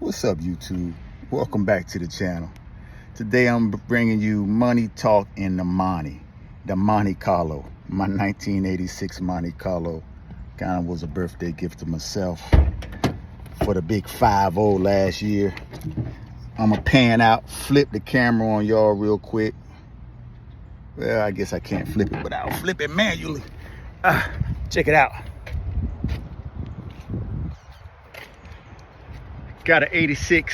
What's up, YouTube? Welcome back to the channel. Today I'm bringing you money talk in the Monte Carlo. My 1986 Monte Carlo kind of was a birthday gift to myself for the big 5-0 last year. I'm gonna pan out, flip the camera on y'all real quick. Well, I guess I can't flip it, but I'll flip it manually. Check it out. Got an 86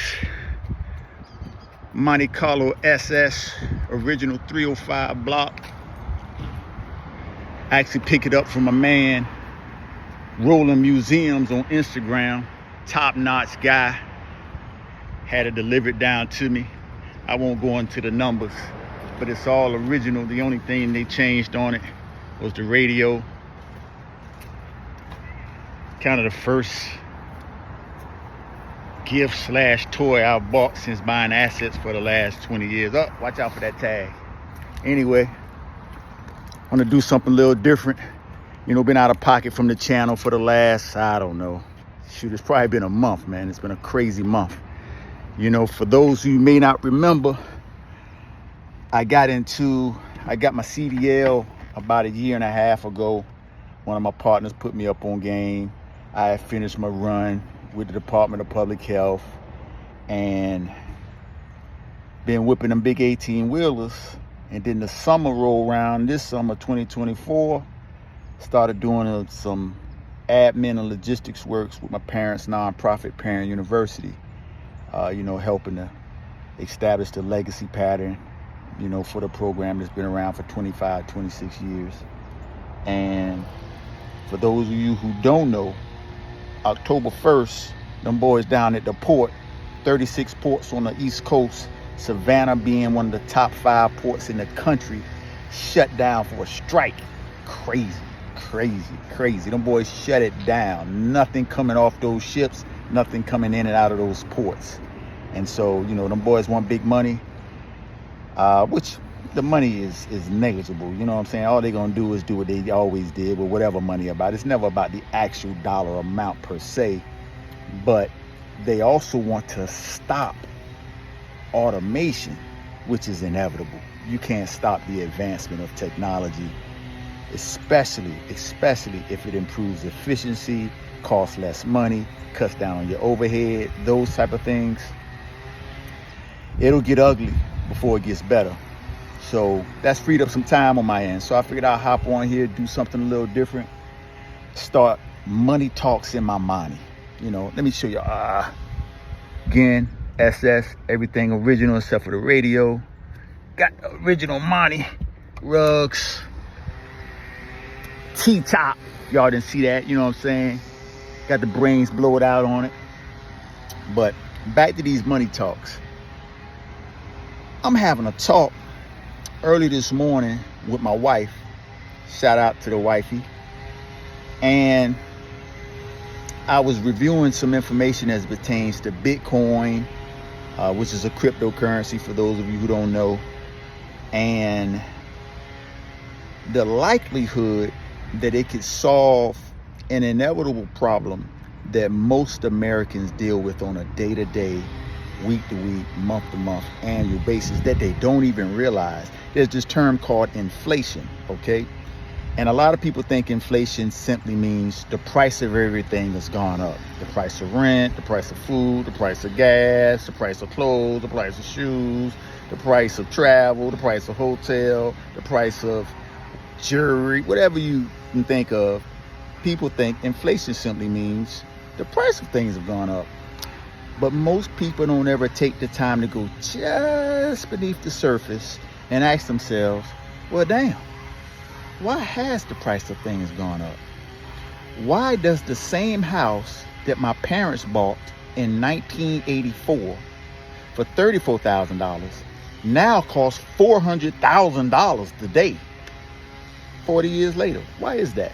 Monte Carlo SS, original 305 block. I actually picked it up from a man, Rolling Museums on Instagram. Top-notch guy. Had it delivered down to me. I won't go into the numbers, but it's all original. The only thing they changed on it was the radio. Kind of the first gift / toy I've bought since buying assets for the last 20 years. Oh, watch out for that tag. Anyway, I want to do something a little different. You know, been out of pocket from the channel for the last, I don't know. Shoot, it's probably been a month, man. It's been a crazy month. You know, for those who may not remember, I got my CDL about 1.5 years ago. One of my partners put me up on game. I had finished my run with the Department of Public Health and been whipping them big 18 wheelers. And then the summer roll around, this summer 2024, started doing some admin and logistics works with my parents' nonprofit, Parent University. You know, helping to establish the legacy pattern, you know, for the program that's been around for 25, 26 years. And for those of you who don't know, October 1st, them boys down at the port, 36 ports on the East Coast, Savannah being one of the top 5 ports in the country, shut down for a strike. Crazy. Them boys shut it down. Nothing coming off those ships, nothing coming in and out of those ports. And so, you know, them boys want big money, which the money is negligible. You know what I'm saying? All they're going to do is do what they always did with whatever money about. It's never about the actual dollar amount per se, but they also want to stop automation, which is inevitable. You can't stop the advancement of technology, especially if it improves efficiency, costs less money, cuts down on your overhead, those type of things. It'll get ugly before it gets better. So that's freed up some time on my end. So I figured I'll hop on here, do something a little different, start money talks in my Monte. You know, let me show you. Again, SS, everything original except for the radio. Got the original Monte rugs. T-top. Y'all didn't see that, you know what I'm saying? Got the brains blowed out on it. But back to these money talks. I'm having a talk early this morning with my wife. Shout out to the wifey. And I was reviewing some information as it pertains to Bitcoin, which is a cryptocurrency for those of you who don't know. And the likelihood that it could solve an inevitable problem that most Americans deal with on a day-to-day, week-to-week, month-to-month, annual basis that they don't even realize. There's this term called inflation, okay? And a lot of people think inflation simply means the price of everything has gone up. The price of rent, the price of food, the price of gas, the price of clothes, the price of shoes, the price of travel, the price of hotel, the price of jewelry, whatever you can think of. People think inflation simply means the price of things have gone up. But most people don't ever take the time to go just beneath the surface and ask themselves, well, damn, why has the price of things gone up? Why does the same house that my parents bought in 1984 for $34,000 now cost $400,000 today, 40 years later? Why is that?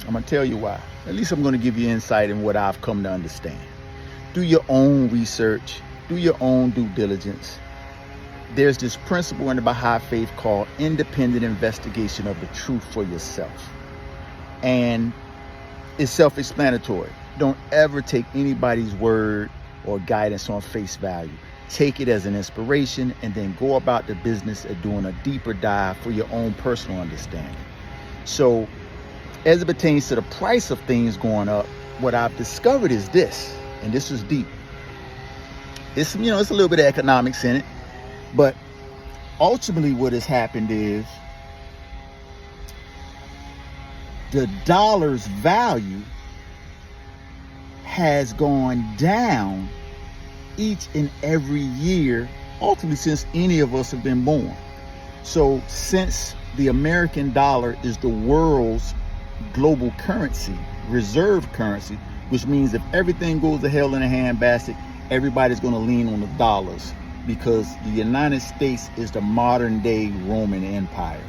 I'm going to tell you why. At least I'm going to give you insight in what I've come to understand. Do your own research. Do your own due diligence. There's this principle in the Baha'i faith called independent investigation of the truth for yourself. And it's self-explanatory. Don't ever take anybody's word or guidance on face value. Take it as an inspiration and then go about the business of doing a deeper dive for your own personal understanding. So as it pertains to the price of things going up, what I've discovered is this, and this is deep. It's, it's a little bit of economics in it, but ultimately what has happened is the dollar's value has gone down each and every year, ultimately since any of us have been born. So since the American dollar is the world's global currency, reserve currency, which means if everything goes to hell in a handbasket, everybody's going to lean on the dollars, because the United States is the modern day Roman Empire.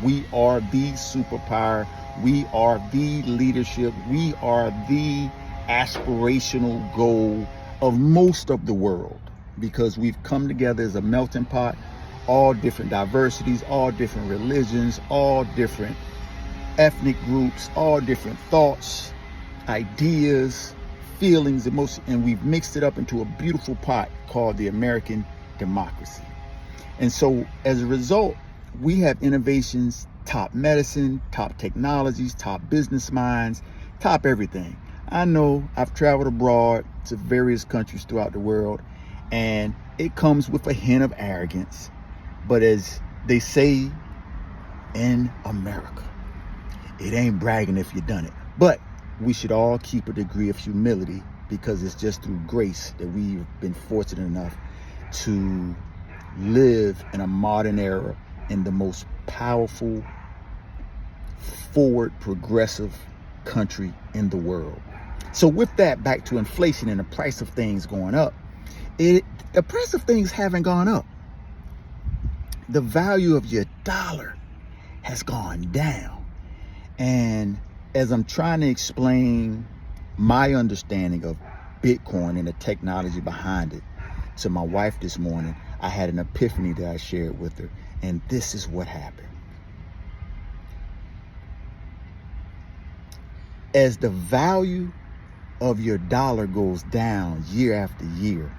We are the superpower. We are the leadership. We are the aspirational goal of most of the world, because we've come together as a melting pot, all different diversities, all different religions, all different ethnic groups, all different thoughts, ideas, feelings, emotions, and we've mixed it up into a beautiful pot called the American democracy. And so as a result, we have innovations, top medicine, top technologies, top business minds, top everything. I know I've traveled abroad to various countries throughout the world, and it comes with a hint of arrogance. But as they say in America, it ain't bragging if you done it. But we should all keep a degree of humility, because it's just through grace that we've been fortunate enough to live in a modern era in the most powerful, forward, progressive country in the world. So with that, back to inflation and the price of things going up, the price of things haven't gone up. The value of your dollar has gone down. And as I'm trying to explain my understanding of Bitcoin and the technology behind it to my wife this morning, I had an epiphany that I shared with her. And this is what happened. As the value of your dollar goes down year after year,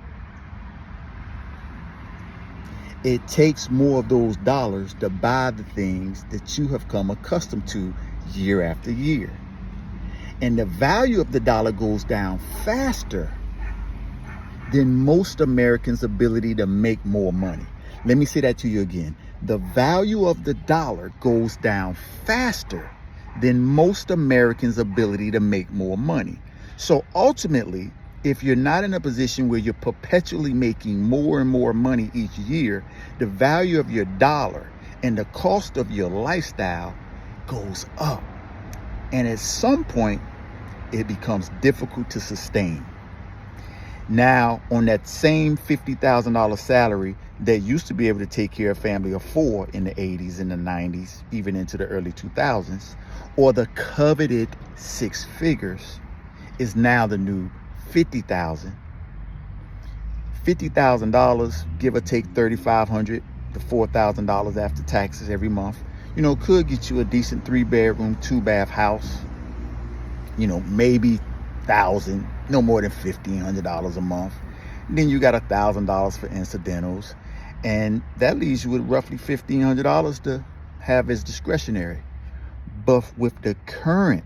it takes more of those dollars to buy the things that you have come accustomed to year after year. And the value of the dollar goes down faster than most Americans' ability to make more money. Let me say that to you again. The value of the dollar goes down faster than most Americans' ability to make more money. So ultimately, if you're not in a position where you're perpetually making more and more money each year, the value of your dollar and the cost of your lifestyle goes up. And at some point, it becomes difficult to sustain. Now, on that same $50,000 salary that used to be able to take care of a family of 4 in the 80s and the 90s, even into the early 2000s, or the coveted 6 figures, is now the new $50,000. $50,000, give or take $3,500 to $4,000 after taxes every month, could get you a decent 3-bedroom, 2-bath house, maybe $1,000, no more than $1,500 a month. And then you got $1,000 for incidentals, and that leaves you with roughly $1,500 to have as discretionary. But with the current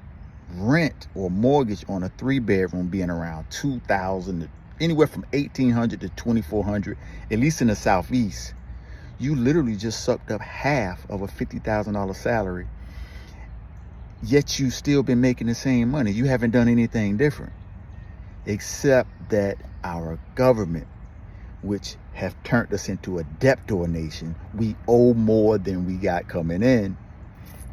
rent or mortgage on a 3-bedroom being around $2,000, anywhere from $1,800 to $2,400, at least in the Southeast, you literally just sucked up half of a $50,000 salary, yet you still been making the same money. You haven't done anything different, except that our government, which have turned us into a debtor nation, we owe more than we got coming in.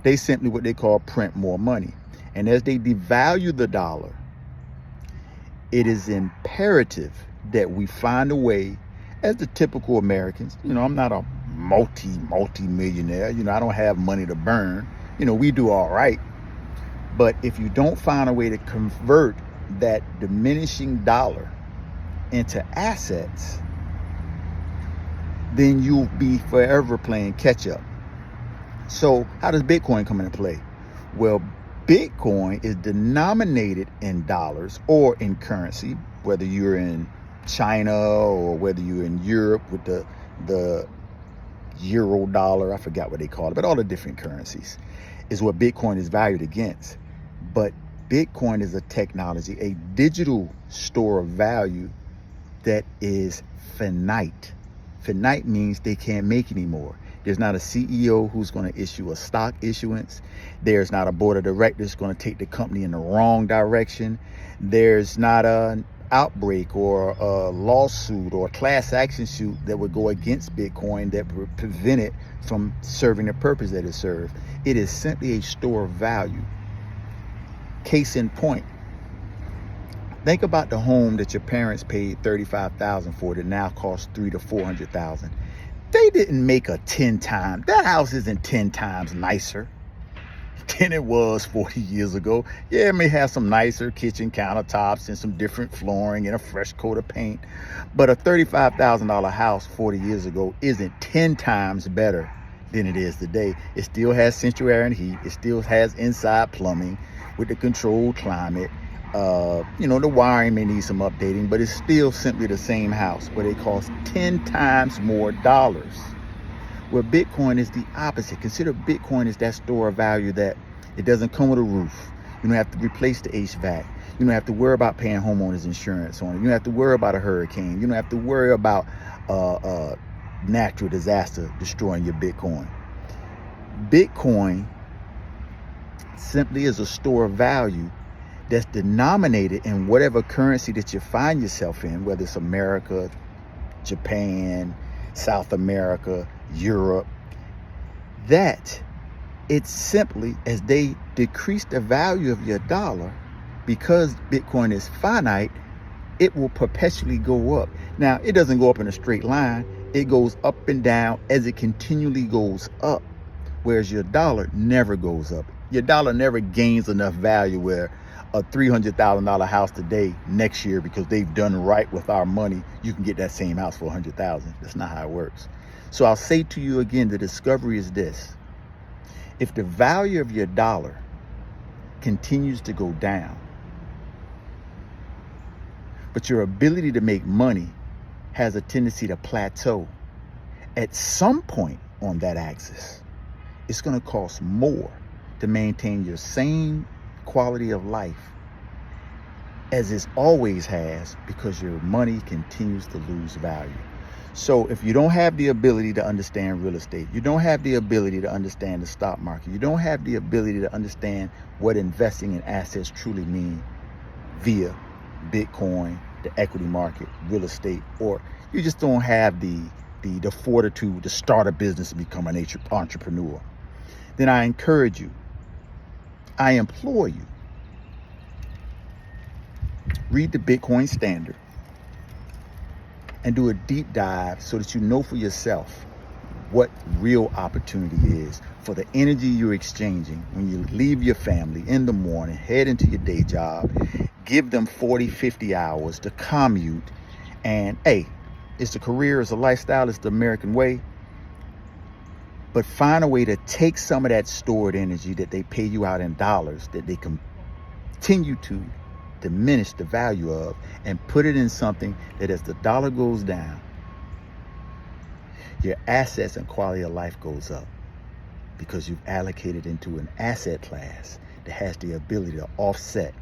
They simply what they call print more money. And as they devalue the dollar, it is imperative that we find a way, as the typical Americans, I'm not a multi-millionaire, I don't have money to burn, we do all right. But if you don't find a way to convert that diminishing dollar into assets, then you'll be forever playing catch up. So how does Bitcoin come into play? Well, Bitcoin is denominated in dollars or in currency, whether you're in China, or whether you're in Europe with the euro dollar, I forgot what they call it, but all the different currencies is what Bitcoin is valued against. But Bitcoin is a technology, a digital store of value that is finite. Finite means they can't make any more. There's not a CEO who's going to issue a stock issuance. There's not a board of directors going to take the company in the wrong direction. There's not an outbreak or a lawsuit or a class action suit that would go against Bitcoin that would prevent it from serving the purpose that it serves. It is simply a store of value. Case in point, think about the home that your parents paid $35,000 for that now costs $300,000 to $400,000. They didn't make a 10 times. That house isn't 10 times nicer than it was 40 years ago. Yeah, it may have some nicer kitchen countertops and some different flooring and a fresh coat of paint, but a $35,000 house 40 years ago isn't 10 times better than it is today. It still has central air and heat. It still has inside plumbing with the controlled climate. The wiring may need some updating, but it's still simply the same house, but it costs 10 times more dollars. Where Bitcoin is the opposite. Consider Bitcoin is that store of value that it doesn't come with a roof. You don't have to replace the HVAC. You don't have to worry about paying homeowners insurance on it. You don't have to worry about a hurricane. You don't have to worry about natural disaster destroying your Bitcoin. Bitcoin simply is a store of value that's denominated in whatever currency that you find yourself in, whether it's America, Japan, South America, Europe, that it's simply as they decrease the value of your dollar, because Bitcoin is finite, it will perpetually go up. Now, it doesn't go up in a straight line. It goes up and down as it continually goes up, whereas your dollar never goes up. Your dollar never gains enough value where a $300,000 house today, next year, because they've done right with our money, you can get that same house for $100,000. That's not how it works. So I'll say to you again, the discovery is this. If the value of your dollar continues to go down, but your ability to make money has a tendency to plateau, at some point on that axis, it's going to cost more to maintain your same quality of life as it always has, because your money continues to lose value. So if you don't have the ability to understand real estate, you don't have the ability to understand the stock market, you don't have the ability to understand what investing in assets truly mean via Bitcoin, the equity market, real estate, or you just don't have the fortitude to start a business and become an entrepreneur, then I encourage you, I implore you, read the Bitcoin Standard and do a deep dive so that you know for yourself what real opportunity is for the energy you're exchanging when you leave your family in the morning, head into your day job, give them 40, 50 hours to commute. And hey, it's a career, it's a lifestyle, it's the American way. But find a way to take some of that stored energy that they pay you out in dollars, that they continue to diminish the value of, and put it in something that as the dollar goes down, your assets and quality of life goes up, because you've allocated into an asset class that has the ability to offset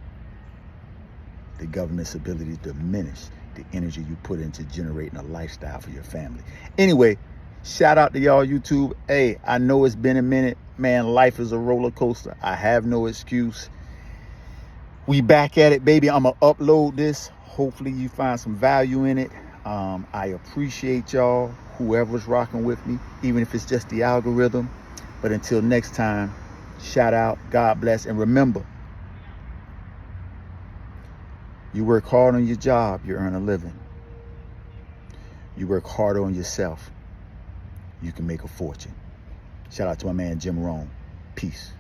the government's ability to diminish the energy you put into generating a lifestyle for your family. Anyway, shout out to y'all YouTube. Hey, I know it's been a minute. Man, life is a roller coaster. I have no excuse. We back at it, baby. I'm going to upload this. Hopefully you find some value in it. I appreciate y'all, whoever's rocking with me, even if it's just the algorithm. But until next time, shout out, God bless. And remember, you work hard on your job, you earn a living. You work hard on yourself, you can make a fortune. Shout out to my man, Jim Rohn. Peace.